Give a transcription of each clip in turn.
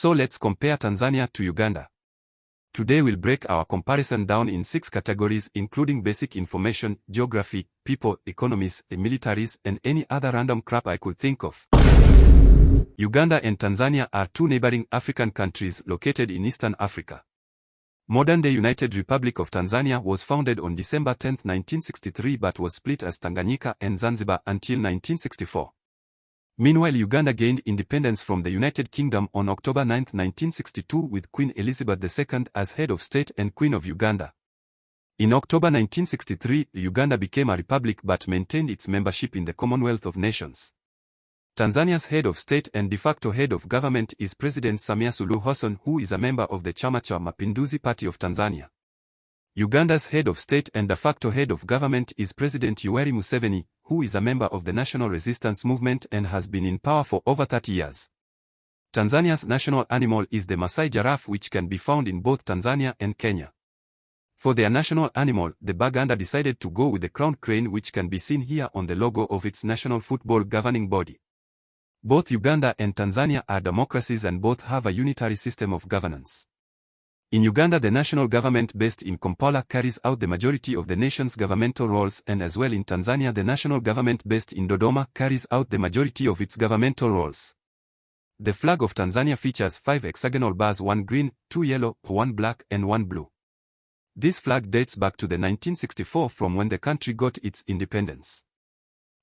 So let's compare Tanzania to Uganda. Today we'll break our comparison down in 6 categories including basic information, geography, people, economies, militaries, and any other random crap I could think of. Uganda and Tanzania are 2 neighboring African countries located in Eastern Africa. Modern-day United Republic of Tanzania was founded on December 10, 1963 but was split as Tanganyika and Zanzibar until 1964. Meanwhile, Uganda gained independence from the United Kingdom on October 9, 1962 with Queen Elizabeth II as head of state and Queen of Uganda. In October 1963, Uganda became a republic but maintained its membership in the Commonwealth of Nations. Tanzania's head of state and de facto head of government is President Samia Suluhu Hassan, who is a member of the Chama cha Mapinduzi Party of Tanzania. Uganda's head of state and de facto head of government is President Yoweri Museveni, who is a member of the National Resistance Movement and has been in power for over 30 years. Tanzania's national animal is the Maasai giraffe, which can be found in both Tanzania and Kenya. For their national animal, the Baganda decided to go with the crowned crane, which can be seen here on the logo of its national football governing body. Both Uganda and Tanzania are democracies and both have a unitary system of governance. In Uganda, the national government based in Kampala carries out the majority of the nation's governmental roles, and as well in Tanzania the national government based in Dodoma carries out the majority of its governmental roles. The flag of Tanzania features 5 hexagonal bars, 1 green, 2 yellow, 1 black, and 1 blue. This flag dates back to the 1964 from when the country got its independence.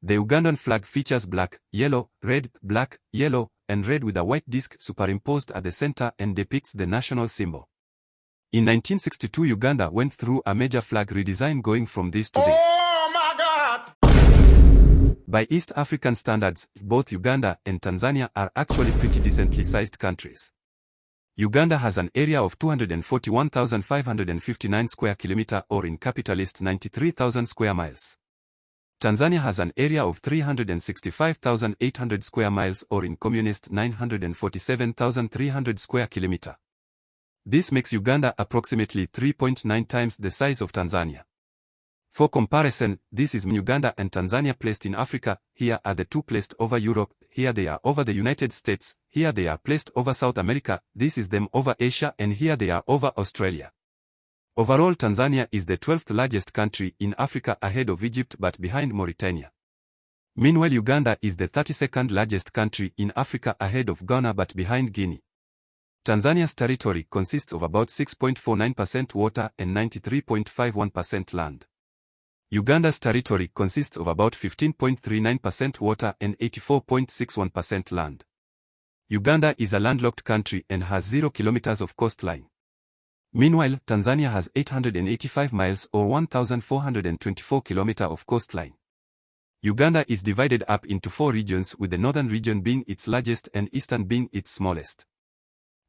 The Ugandan flag features black, yellow, red, black, yellow, and red with a white disc superimposed at the center and depicts the national symbol. In 1962, Uganda went through a major flag redesign, going from this to this. Oh my God! By East African standards, both Uganda and Tanzania are actually pretty decently sized countries. Uganda has an area of 241,559 square kilometers, or in capitalist 93,000 square miles. Tanzania has an area of 365,800 square miles, or in communist 947,300 square kilometers. This makes Uganda approximately 3.9 times the size of Tanzania. For comparison, this is Uganda and Tanzania placed in Africa. Here are the two placed over Europe, here they are over the United States, here they are placed over South America, this is them over Asia, and here they are over Australia. Overall, Tanzania is the 12th largest country in Africa, ahead of Egypt but behind Mauritania. Meanwhile, Uganda is the 32nd largest country in Africa, ahead of Ghana but behind Guinea. Tanzania's territory consists of about 6.49% water and 93.51% land. Uganda's territory consists of about 15.39% water and 84.61% land. Uganda is a landlocked country and has 0 kilometers of coastline. Meanwhile, Tanzania has 885 miles or 1,424 kilometers of coastline. Uganda is divided up into 4 regions, with the northern region being its largest and eastern being its smallest.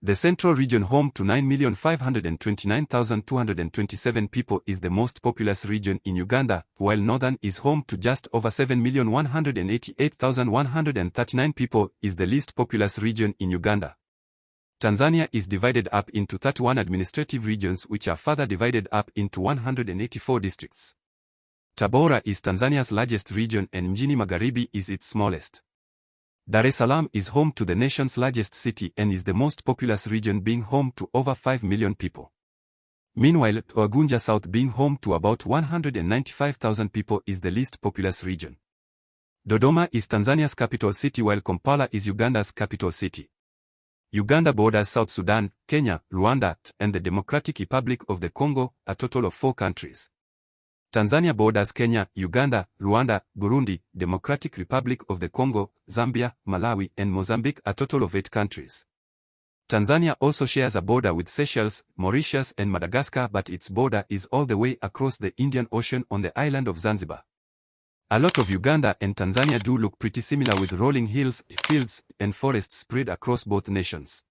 The central region, home to 9,529,227 people, is the most populous region in Uganda, while northern is home to just over 7,188,139 people, is the least populous region in Uganda. Tanzania is divided up into 31 administrative regions, which are further divided up into 184 districts. Tabora is Tanzania's largest region and Mjini Magharibi is its smallest. Dar es Salaam is home to the nation's largest city and is the most populous region, being home to over 5 million people. Meanwhile, Agunja South, being home to about 195,000 people, is the least populous region. Dodoma is Tanzania's capital city, while Kampala is Uganda's capital city. Uganda borders South Sudan, Kenya, Rwanda, and the Democratic Republic of the Congo, a total of 4 countries. Tanzania borders Kenya, Uganda, Rwanda, Burundi, Democratic Republic of the Congo, Zambia, Malawi, and Mozambique, a total of 8 countries. Tanzania also shares a border with Seychelles, Mauritius, and Madagascar, but its border is all the way across the Indian Ocean on the island of Zanzibar. A lot of Uganda and Tanzania do look pretty similar, with rolling hills, fields, and forests spread across both nations.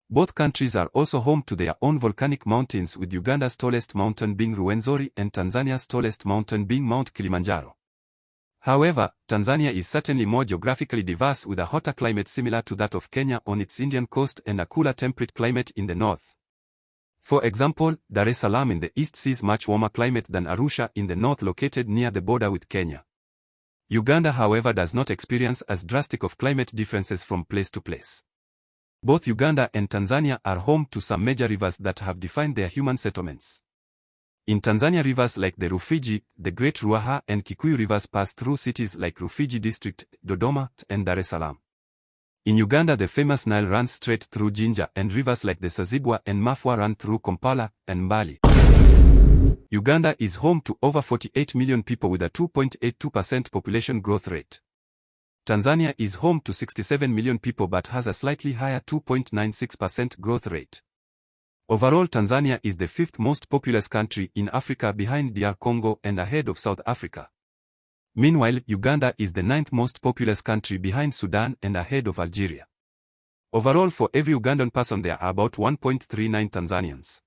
Both countries are also home to their own volcanic mountains, with Uganda's tallest mountain being Ruwenzori and Tanzania's tallest mountain being Mount Kilimanjaro. However, Tanzania is certainly more geographically diverse, with a hotter climate similar to that of Kenya on its Indian coast and a cooler temperate climate in the north. For example, Dar es Salaam in the east sees much warmer climate than Arusha in the north, located near the border with Kenya. Uganda, however, does not experience as drastic of climate differences from place to place. Both Uganda and Tanzania are home to some major rivers that have defined their human settlements. In Tanzania, rivers like the Rufiji, the Great Ruaha and Kikuyu rivers pass through cities like Rufiji District, Dodoma, and Dar es Salaam. In Uganda, the famous Nile runs straight through Jinja, and rivers like the Sazibwa and Mafwa run through Kampala and Mbali. Uganda is home to over 48 million people with a 2.82% population growth rate. Tanzania is home to 67 million people but has a slightly higher 2.96% growth rate. Overall, Tanzania is the fifth most populous country in Africa behind DR Congo and ahead of South Africa. Meanwhile, Uganda is the ninth most populous country behind Sudan and ahead of Algeria. Overall, for every Ugandan person there are about 1.39 Tanzanians.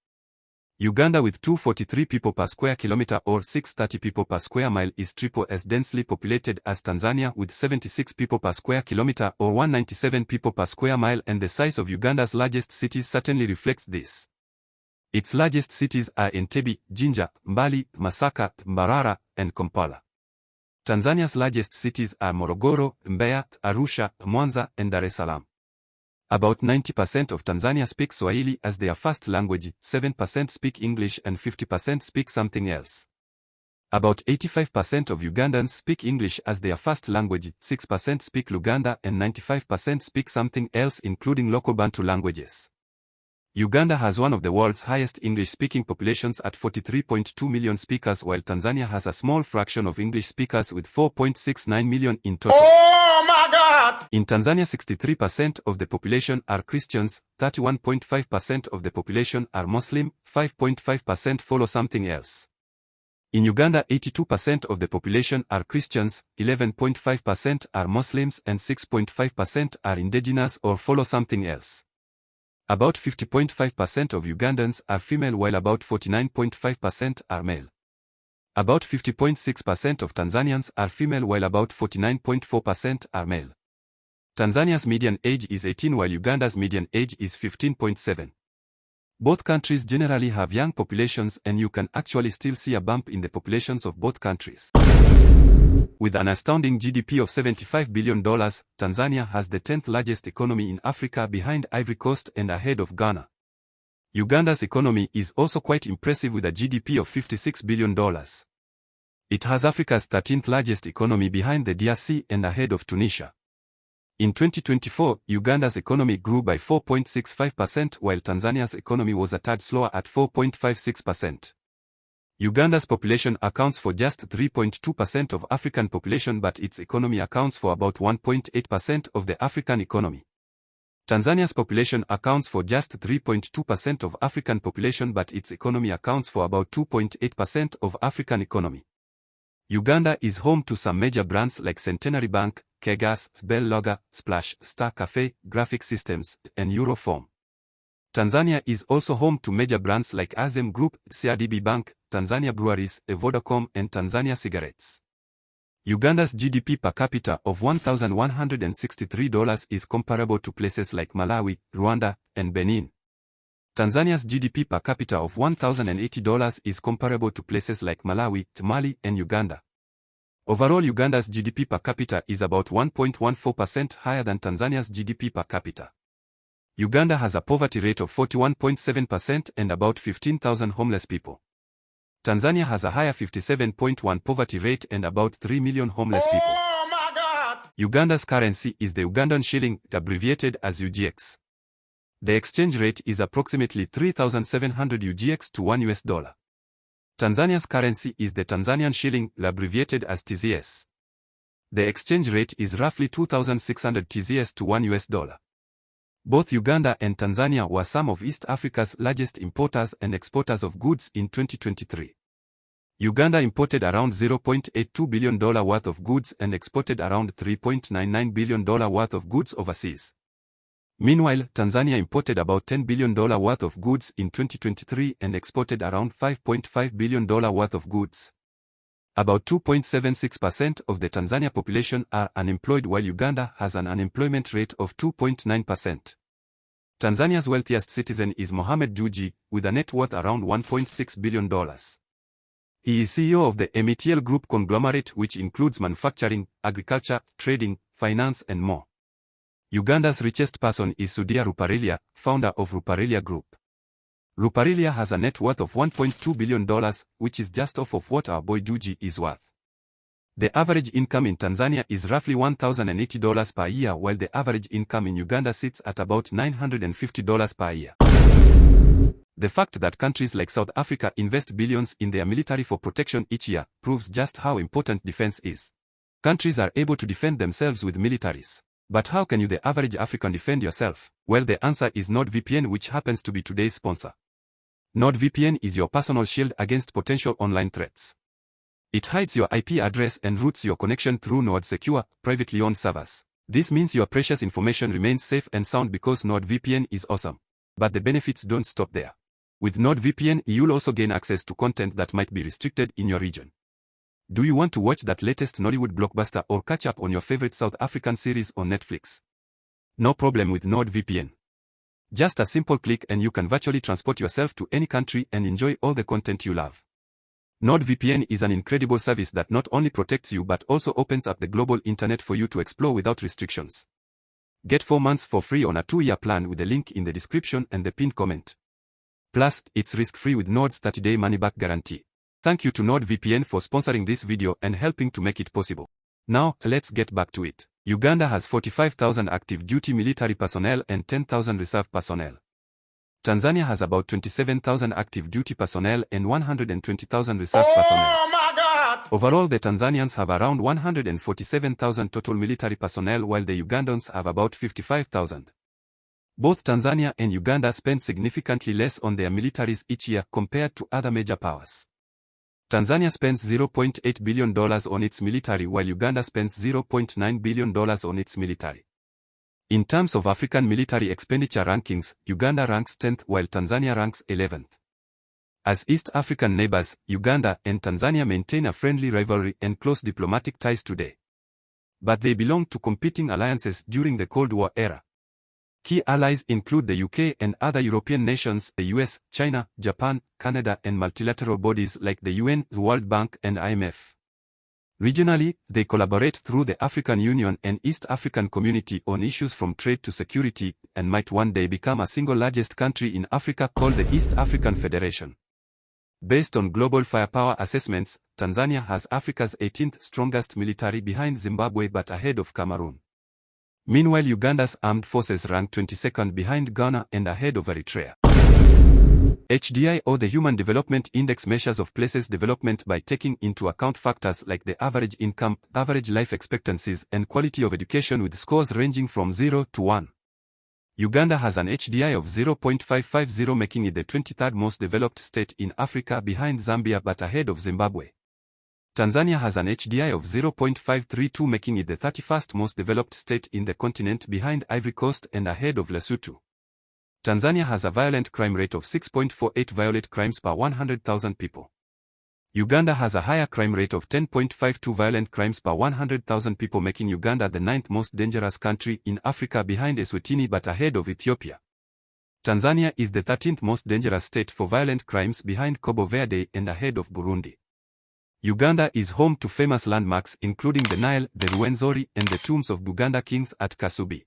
Uganda with 243 people per square kilometer or 630 people per square mile is triple as densely populated as Tanzania with 76 people per square kilometer or 197 people per square mile, and the size of Uganda's largest cities certainly reflects this. Its largest cities are Entebbe, Jinja, Mbali, Masaka, Mbarara, and Kampala. Tanzania's largest cities are Morogoro, Mbeya, Arusha, Mwanza, and Dar es Salaam. About 90% of Tanzania speak Swahili as their first language, 7% speak English and 50% speak something else. About 85% of Ugandans speak English as their first language, 6% speak Luganda and 95% speak something else including local Bantu languages. Uganda has one of the world's highest English-speaking populations at 43.2 million speakers, while Tanzania has a small fraction of English speakers with 4.69 million in total. Oh my God! In Tanzania, 63% of the population are Christians, 31.5% of the population are Muslim, 5.5% follow something else. In Uganda, 82% of the population are Christians, 11.5% are Muslims, and 6.5% are indigenous or follow something else. About 50.5% of Ugandans are female while about 49.5% are male. About 50.6% of Tanzanians are female while about 49.4% are male. Tanzania's median age is 18 while Uganda's median age is 15.7. Both countries generally have young populations, and you can actually still see a bump in the populations of both countries. With an astounding GDP of $75 billion, Tanzania has the 10th largest economy in Africa behind Ivory Coast and ahead of Ghana. Uganda's economy is also quite impressive with a GDP of $56 billion. It has Africa's 13th largest economy behind the DRC and ahead of Tunisia. In 2024, Uganda's economy grew by 4.65% while Tanzania's economy was a tad slower at 4.56%. Uganda's population accounts for just 3.2% of African population, but its economy accounts for about 1.8% of the African economy. Tanzania's population accounts for just 3.2% of African population, but its economy accounts for about 2.8% of African economy. Uganda is home to some major brands like Centenary Bank, Kegas, Bell Lager, Splash, Star Cafe, Graphic Systems, and Euroform. Tanzania is also home to major brands like Azem Group, CRDB Bank, Tanzania Breweries, Vodacom, and Tanzania Cigarettes. Uganda's GDP per capita of $1,163 is comparable to places like Malawi, Rwanda, and Benin. Tanzania's GDP per capita of $1,080 is comparable to places like Malawi, Mali, and Uganda. Overall, Uganda's GDP per capita is about 1.14% higher than Tanzania's GDP per capita. Uganda has a poverty rate of 41.7% and about 15,000 homeless people. Tanzania has a higher 57.1% poverty rate and about 3 million homeless people. Oh my God! Uganda's currency is the Ugandan shilling, abbreviated as UGX. The exchange rate is approximately 3,700 UGX to $1. Tanzania's currency is the Tanzanian shilling, abbreviated as TZS. The exchange rate is roughly 2,600 TZS to $1. Both Uganda and Tanzania were some of East Africa's largest importers and exporters of goods in 2023. Uganda imported around $0.82 billion worth of goods and exported around $3.99 billion worth of goods overseas. Meanwhile, Tanzania imported about $10 billion worth of goods in 2023 and exported around $5.5 billion worth of goods. About 2.76% of the Tanzania population are unemployed while Uganda has an unemployment rate of 2.9%. Tanzania's wealthiest citizen is Mohamed Dewji, with a net worth around $1.6 billion. He is CEO of the Emitiel Group conglomerate, which includes manufacturing, agriculture, trading, finance and more. Uganda's richest person is Sudia Ruparelia, founder of Ruparelia Group. Ruparelia has a net worth of $1.2 billion, which is just off of what our boy Duji is worth. The average income in Tanzania is roughly $1,080 per year, while the average income in Uganda sits at about $950 per year. The fact that countries like South Africa invest billions in their military for protection each year proves just how important defense is. Countries are able to defend themselves with militaries. But how can you, the average African, defend yourself? Well, the answer is NordVPN, which happens to be today's sponsor. NordVPN is your personal shield against potential online threats. It hides your IP address and routes your connection through Nord secure, privately owned servers. This means your precious information remains safe and sound because NordVPN is awesome. But the benefits don't stop there. With NordVPN, you'll also gain access to content that might be restricted in your region. Do you want to watch that latest Nollywood blockbuster or catch up on your favorite South African series on Netflix? No problem with NordVPN. Just a simple click and you can virtually transport yourself to any country and enjoy all the content you love. NordVPN is an incredible service that not only protects you but also opens up the global internet for you to explore without restrictions. Get 4 months for free on a 2-year plan with the link in the description and the pinned comment. Plus, it's risk-free with Nord's 30-day money-back guarantee. Thank you to NordVPN for sponsoring this video and helping to make it possible. Now, let's get back to it. Uganda has 45,000 active duty military personnel and 10,000 reserve personnel. Tanzania has about 27,000 active duty personnel and 120,000 reserve personnel. Oh my God! Overall, the Tanzanians have around 147,000 total military personnel, while the Ugandans have about 55,000. Both Tanzania and Uganda spend significantly less on their militaries each year compared to other major powers. Tanzania spends $0.8 billion on its military, while Uganda spends $0.9 billion on its military. In terms of African military expenditure rankings, Uganda ranks 10th while Tanzania ranks 11th. As East African neighbors, Uganda and Tanzania maintain a friendly rivalry and close diplomatic ties today. But they belonged to competing alliances during the Cold War era. Key allies include the UK and other European nations, the US, China, Japan, Canada, and multilateral bodies like the UN, the World Bank, and IMF. Regionally, they collaborate through the African Union and East African Community on issues from trade to security, and might one day become a single largest country in Africa called the East African Federation. Based on global firepower assessments, Tanzania has Africa's 18th strongest military behind Zimbabwe but ahead of Cameroon. Meanwhile, Uganda's armed forces rank 22nd behind Ghana and ahead of Eritrea. HDI, or the Human Development Index, measures of places development by taking into account factors like the average income, average life expectancies, and quality of education, with scores ranging from 0 to 1. Uganda has an HDI of 0.550, making it the 23rd most developed state in Africa behind Zambia but ahead of Zimbabwe. Tanzania has an HDI of 0.532, making it the 31st most developed state in the continent behind Ivory Coast and ahead of Lesotho. Tanzania has a violent crime rate of 6.48 violent crimes per 100,000 people. Uganda has a higher crime rate of 10.52 violent crimes per 100,000 people, making Uganda the 9th most dangerous country in Africa behind Eswatini but ahead of Ethiopia. Tanzania is the 13th most dangerous state for violent crimes behind Cabo Verde and ahead of Burundi. Uganda is home to famous landmarks including the Nile, the Ruwenzori, and the tombs of Buganda kings at Kasubi.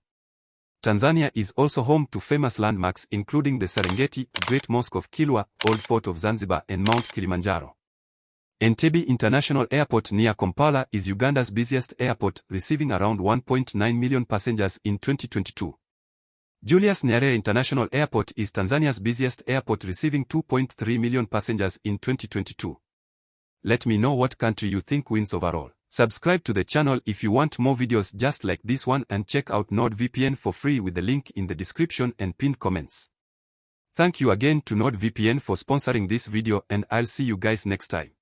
Tanzania is also home to famous landmarks including the Serengeti, Great Mosque of Kilwa, Old Fort of Zanzibar, and Mount Kilimanjaro. Entebbe International Airport near Kampala is Uganda's busiest airport, receiving around 1.9 million passengers in 2022. Julius Nyerere International Airport is Tanzania's busiest airport, receiving 2.3 million passengers in 2022. Let me know what country you think wins overall. Subscribe to the channel if you want more videos just like this one, and check out NordVPN for free with the link in the description and pinned comments. Thank you again to NordVPN for sponsoring this video, and I'll see you guys next time.